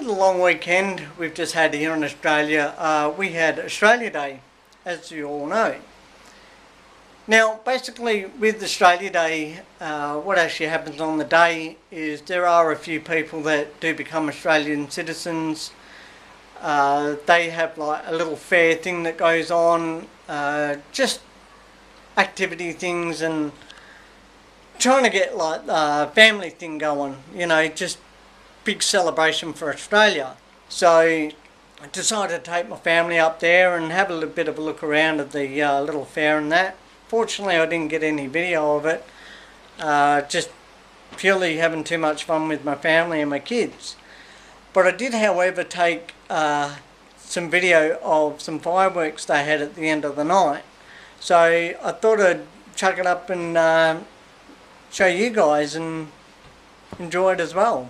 With the long weekend we've just had here in Australia, we had Australia Day, as you all know. Now basically with Australia Day, what actually happens on the day is there are a few people that do become Australian citizens. They have like a little fair thing that goes on, just activity things and trying to get like a family thing going, you know, just big celebration for Australia. So I decided to take my family up there and have a little bit of a look around at the little fair and that. Fortunately I didn't get any video of it, just purely having too much fun with my family and my kids. But I did however take some video of some fireworks they had at the end of the night. So I thought I'd chuck it up and show you guys and enjoy it as well.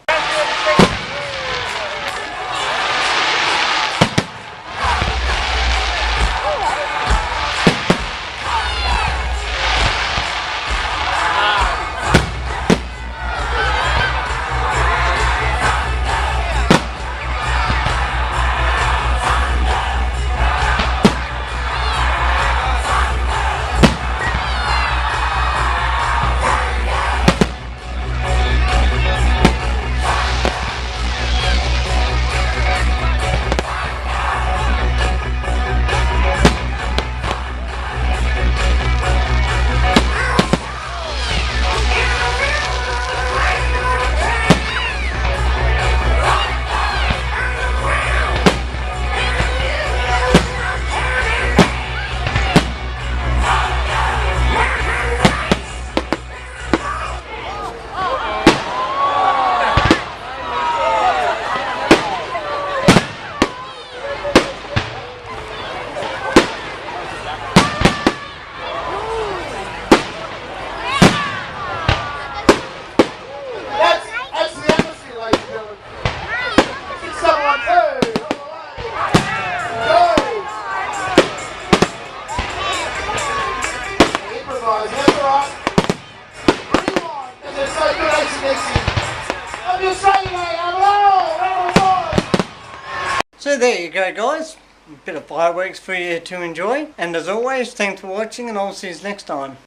So there you go guys, a bit of fireworks for you to enjoy, and as always thanks for watching and I'll see you next time.